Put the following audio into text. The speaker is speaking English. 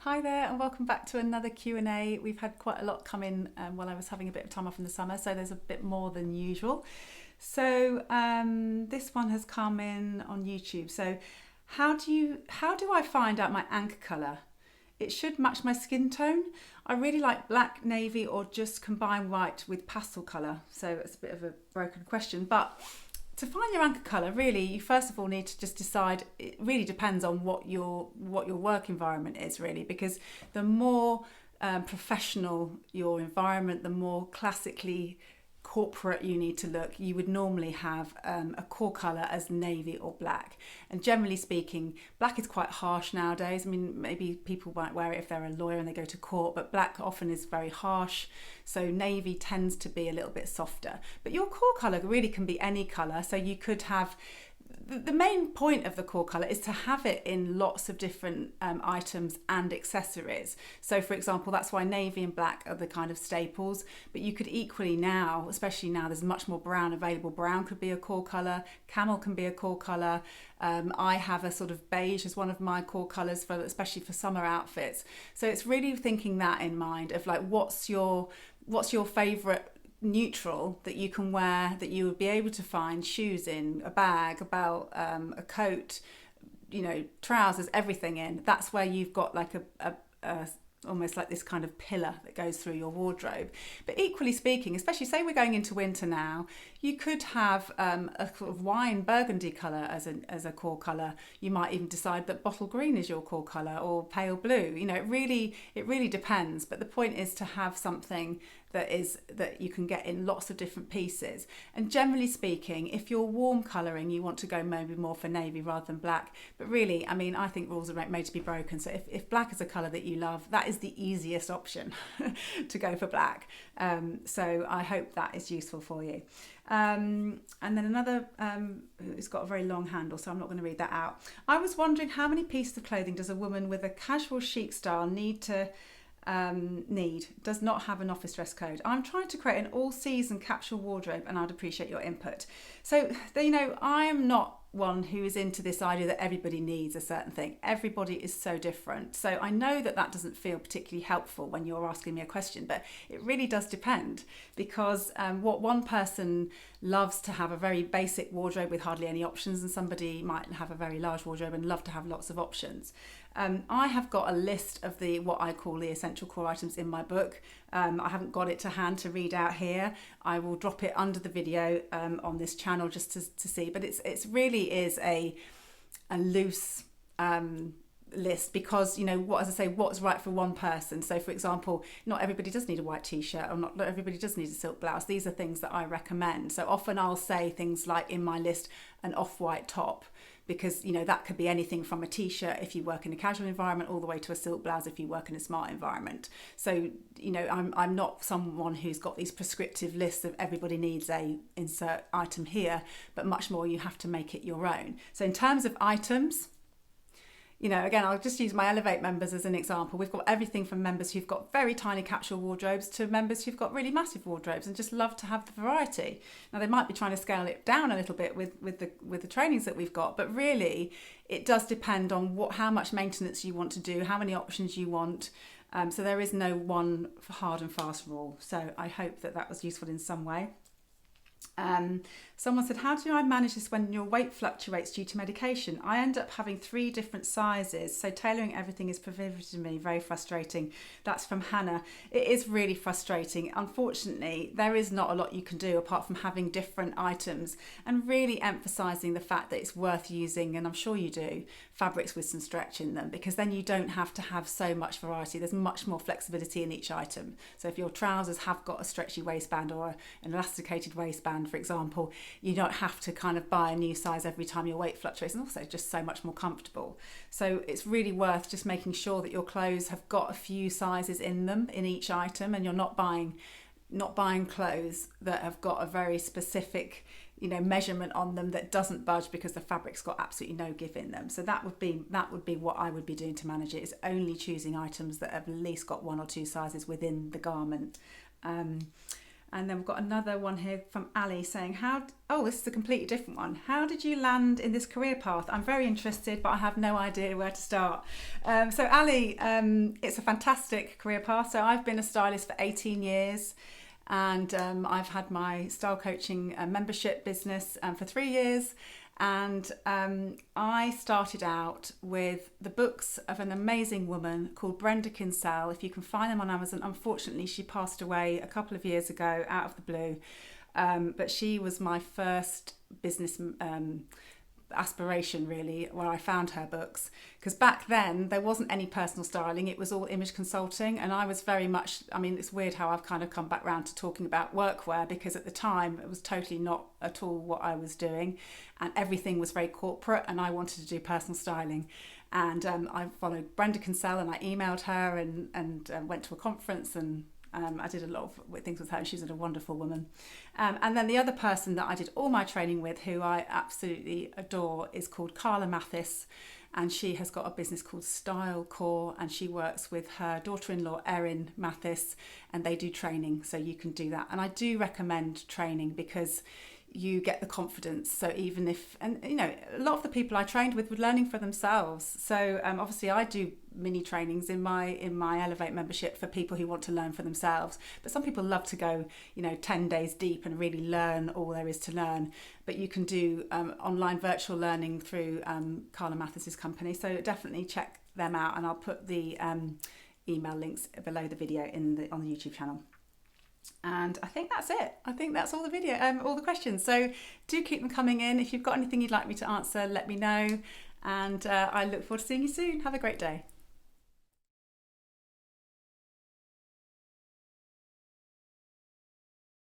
Hi there and welcome back to another Q&A. We've had quite a lot come in while I was having a bit of time off in the summer, so there's a bit more than usual. So this one has come in on YouTube. So how do I find out my anchor colour? It should match my skin tone. I really like black, navy, or just combine white with pastel colour. So it's a bit of a broken question, but to find your anchor colour, really, you first of all need to just decide. It really depends on what your work environment is, really, because the more professional your environment, the more classically corporate you need to look. You would normally have a core colour as navy or black, and generally speaking, black is quite harsh nowadays. I mean, maybe people might wear it if they're a lawyer and they go to court, but black often is very harsh, so navy tends to be a little bit softer. But your core colour really can be any colour, so you could have the main point of the core colour is to have it in lots of different items and accessories. So for example, that's why navy and black are the kind of staples, but you could equally now, especially now there's much more brown available, brown could be a core colour, camel can be a core colour. I have a sort of beige as one of my core colours, for especially for summer outfits. So it's really thinking that in mind of like what's your favourite neutral that you can wear, that you would be able to find shoes in, a bag, a belt, a coat, trousers, everything in. That's where you've got like a almost like this kind of pillar that goes through your wardrobe. But equally speaking, especially say we're going into winter now, you could have a sort of wine burgundy colour as a core colour. You might even decide that bottle green is your core colour, or pale blue. It really depends. But the point is to have something that you can get in lots of different pieces. And generally speaking, if you're warm colouring, you want to go maybe more for navy rather than black. But really, I mean, I think rules are made to be broken. So if black is a colour that you love, that is the easiest option to go for black. So I hope that is useful for you. And then another, it's got a very long handle, so I'm not going to read that out. I was wondering, how many pieces of clothing does a woman with a casual chic style does not have an office dress code? I'm trying to create an all-season capsule wardrobe and I'd appreciate your input. So, I am not one who is into this idea that everybody needs a certain thing. Everybody is so different. So I know that doesn't feel particularly helpful when you're asking me a question, but it really does depend, because what one person loves to have a very basic wardrobe with hardly any options, and somebody might have a very large wardrobe and love to have lots of options. I have got a list of what I call the essential core items in my book. I haven't got it to hand to read out here. I will drop it under the video on this channel just to see. But it's really is a loose list, because as I say, what's right for one person. So for example, not everybody does need a white t-shirt, or not everybody does need a silk blouse. These are things that I recommend. So often I'll say things like in my list, an off-white top, because that could be anything from a t-shirt if you work in a casual environment, all the way to a silk blouse if you work in a smart environment. So I'm not someone who's got these prescriptive lists of everybody needs a insert item here, but much more you have to make it your own. So in terms of items, again, I'll just use my Elevate members as an example. We've got everything from members who've got very tiny capsule wardrobes to members who've got really massive wardrobes and just love to have the variety. Now, they might be trying to scale it down a little bit with the trainings that we've got, but really it does depend on how much maintenance you want to do, how many options you want. So there is no one hard and fast rule. So I hope that was useful in some way. Someone said, how do I manage this when your weight fluctuates due to medication? I end up having 3 different sizes, so tailoring everything is prohibitive to me. Very frustrating. That's from Hannah. It is really frustrating. Unfortunately, there is not a lot you can do apart from having different items and really emphasising the fact that it's worth using, and I'm sure you do, fabrics with some stretch in them, because then you don't have to have so much variety. There's much more flexibility in each item. So if your trousers have got a stretchy waistband or an elasticated waistband, for example, you don't have to kind of buy a new size every time your weight fluctuates, and also just so much more comfortable. So it's really worth just making sure that your clothes have got a few sizes in them in each item, and you're not buying clothes that have got a very specific measurement on them that doesn't budge because the fabric's got absolutely no give in them. So that would be what I would be doing to manage it, is only choosing items that have at least got 1 or 2 sizes within the garment. And then we've got another one here from Ali saying, oh, this is a completely different one. How did you land in this career path? I'm very interested, but I have no idea where to start. So Ali, it's a fantastic career path. So I've been a stylist for 18 years. And I've had my style coaching membership business for 3 years. And I started out with the books of an amazing woman called Brenda Kinsell. If you can find them on Amazon. Unfortunately, she passed away a couple of years ago out of the blue. But she was my first business aspiration, really, where I found her books, because back then there wasn't any personal styling, it was all image consulting, and I was very much, I mean, it's weird how I've kind of come back round to talking about workwear, because at the time it was totally not at all what I was doing, and everything was very corporate, and I wanted to do personal styling. And I followed Brenda Kinsell, and I emailed her and went to a conference, and I did a lot of things with her, and she's a wonderful woman. And then the other person that I did all my training with, who I absolutely adore, is called Carla Mathis, and she has got a business called Style Core, and she works with her daughter-in-law Erin Mathis, and they do training, so you can do that. And I do recommend training because you get the confidence. So even if, and you know, a lot of the people I trained with were learning for themselves. So obviously I do mini trainings in my Elevate membership for people who want to learn for themselves. But some people love to go, 10 days deep and really learn all there is to learn. But you can do online virtual learning through Carla Mathis's company. So definitely check them out, and I'll put the email links below the video on the YouTube channel. And I think that's it. I think that's all the video, all the questions. So do keep them coming in. If you've got anything you'd like me to answer, let me know. And I look forward to seeing you soon. Have a great day.